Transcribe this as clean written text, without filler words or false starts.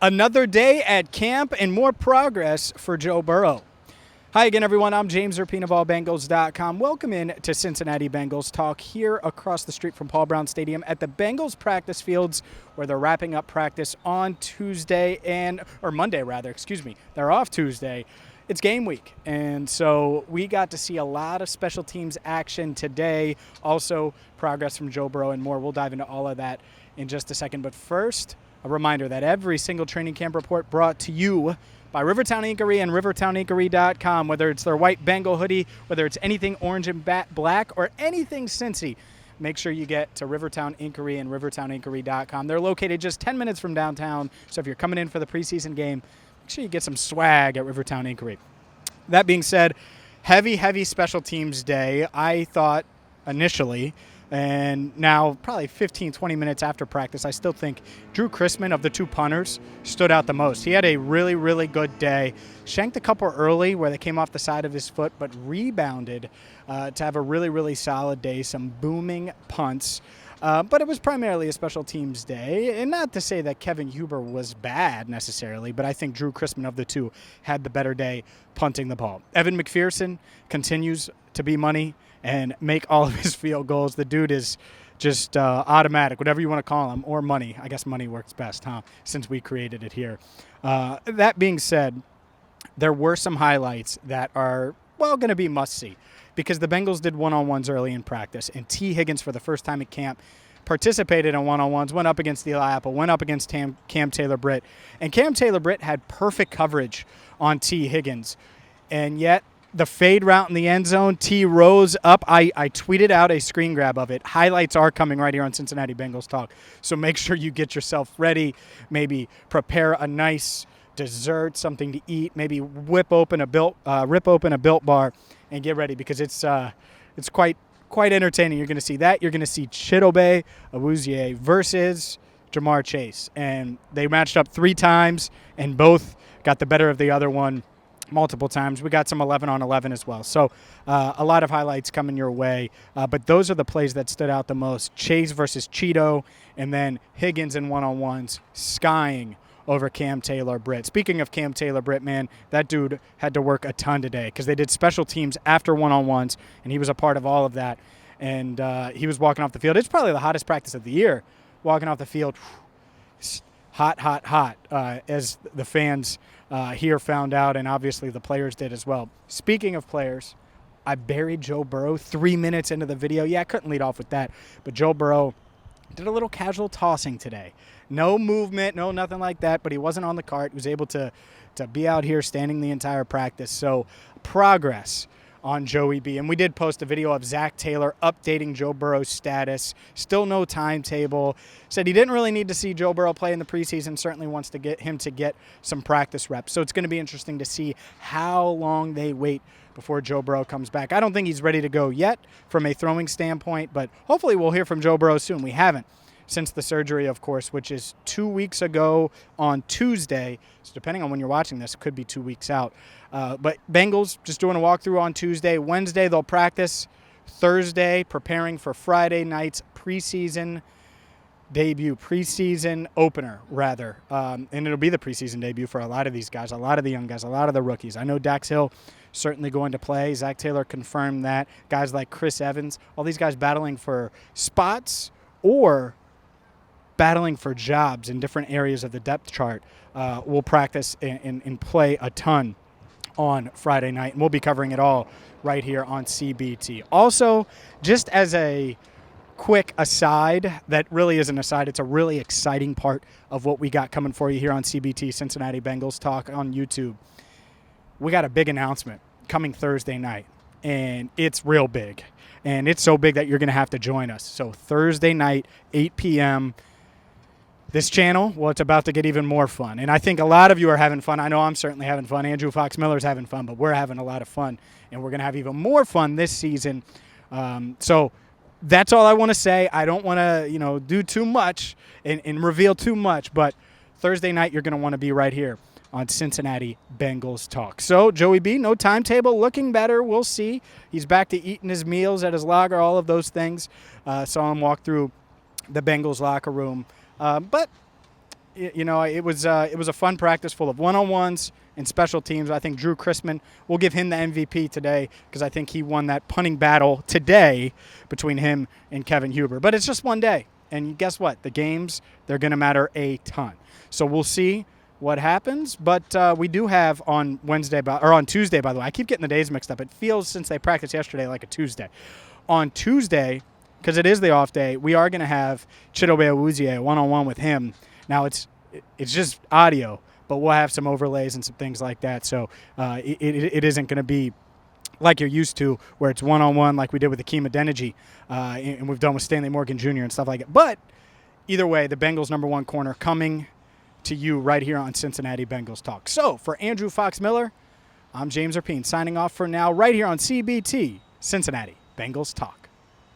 Another day at camp and more progress for Joe Burrow. Hi again, everyone. I'm James Rapien of allbengals.com. Welcome in to Cincinnati Bengals Talk here across the street from Paul Brown Stadium at the Bengals practice fields, where they're wrapping up practice on Monday. They're off Tuesday. It's game week, and so we got to see a lot of special teams action today. Also, progress from Joe Burrow and more. We'll dive into all of that in just a second. But first, a reminder that every single training camp report brought to you by Rivertown Inquiry and rivertowninquiry.com, whether it's their white Bengal hoodie, whether it's anything orange and black, or anything Cincy, make sure you get to Rivertown Inquiry and rivertowninquiry.com. They're located just 10 minutes from downtown, so if you're coming in for the preseason game, make sure you get some swag at Rivertown Inquiry. That being said, heavy special teams day. I thought initially, and now probably 15, 20 minutes after practice, I still think Drue Chrisman of the two punters stood out the most. He had a really good day. Shanked a couple early where they came off the side of his foot, but rebounded to have a really solid day. Some booming punts. But it was primarily a special teams day. And not to say that Kevin Huber was bad necessarily, but I think Drue Chrisman of the two had the better day punting the ball. Evan McPherson continues to be money and make all of his field goals. The dude is just automatic, whatever you want to call him, or money. I guess money works best, since we created it here. That being said, there were some highlights that are, going to be must-see, because the Bengals did one-on-ones early in practice, and Tee Higgins, for the first time at camp, participated in one-on-ones, went up against Eli Apple, went up against Cam Taylor-Britt, and Cam Taylor-Britt had perfect coverage on Tee Higgins, and yet the fade route in the end zone, T rose up. I tweeted out a screen grab of it. Highlights are coming right here on Cincinnati Bengals Talk, so make sure you get yourself ready. Maybe prepare a nice dessert, something to eat. Maybe rip open a Built Bar and get ready, because it's quite entertaining. You're going to see that. You're going to see Chidobe, Awuzie versus Jamar Chase, and they matched up 3 times, and both got the better of the other one multiple times. We got some 11-on-11 as well. So a lot of highlights coming your way. But those are the plays that stood out the most. Chase versus Cheeto, and then Higgins in one-on-ones, skying over Cam Taylor-Britt. Speaking of Cam Taylor-Britt, man, that dude had to work a ton today, because they did special teams after one-on-ones, and he was a part of all of that. And he was walking off the field. It's probably the hottest practice of the year. Walking off the field, hot, as the fans here found out, and obviously the players did as well. Speaking of players, I buried Joe Burrow 3 minutes into the video. Yeah, I couldn't lead off with that, but Joe Burrow did a little casual tossing today. No movement, no nothing like that, but he wasn't on the cart. He was able to be out here standing the entire practice. So progress on Joey B. And we did post a video of Zach Taylor updating Joe Burrow's status. Still no timetable. Said he didn't really need to see Joe Burrow play in the preseason. Certainly wants to get him to get some practice reps. So it's going to be interesting to see how long they wait before Joe Burrow comes back. I don't think he's ready to go yet from a throwing standpoint, but hopefully we'll hear from Joe Burrow soon. We haven't since the surgery, of course, which is 2 weeks ago on Tuesday. So depending on when you're watching this, it could be 2 weeks out. But Bengals just doing a walkthrough on Tuesday. Wednesday, they'll practice. Thursday, preparing for Friday night's preseason opener, rather. And it'll be the preseason debut for a lot of these guys, a lot of the young guys, a lot of the rookies. I know Dax Hill certainly going to play. Zach Taylor confirmed that. Guys like Chris Evans, all these guys battling for spots or battling for jobs in different areas of the depth chart will practice and play a ton on Friday night, and we'll be covering it all right here on CBT. Also, just as a quick aside, that really is an aside, it's a really exciting part of what we got coming for you here on CBT, Cincinnati Bengals Talk on YouTube. We got a big announcement coming Thursday night, and it's real big, and it's so big that you're going to have to join us. So Thursday night, 8 p.m., this channel, well, it's about to get even more fun. And I think a lot of you are having fun. I know I'm certainly having fun. Andrew Fox Miller's having fun, but we're having a lot of fun. And we're going to have even more fun this season. So that's all I want to say. I don't want to, do too much and reveal too much. But Thursday night, you're going to want to be right here on Cincinnati Bengals Talk. So Joey B, no timetable, looking better. We'll see. He's back to eating his meals at his locker, all of those things. Saw him walk through the Bengals locker room. But it was a fun practice full of one-on-ones and special teams. I think Drue Chrisman, we'll give him the MVP today because I think he won that punting battle today between him and Kevin Huber. But it's just one day. And guess what? The games, they're going to matter a ton. So we'll see what happens. But we do have on Tuesday, by the way. I keep getting the days mixed up. It feels, since they practiced yesterday, like a Tuesday. On Tuesday, because it is the off day, we are going to have Chidobe Awuzie, a one-on-one with him. Now, it's just audio, but we'll have some overlays and some things like that. So it isn't going to be like you're used to, where it's one-on-one like we did with Akeem Adeniji, and we've done with Stanley Morgan Jr. and stuff like that. But either way, the Bengals' #1 corner coming to you right here on Cincinnati Bengals Talk. So for Andrew Fox Miller, I'm James Rapien signing off for now right here on CBT, Cincinnati Bengals Talk.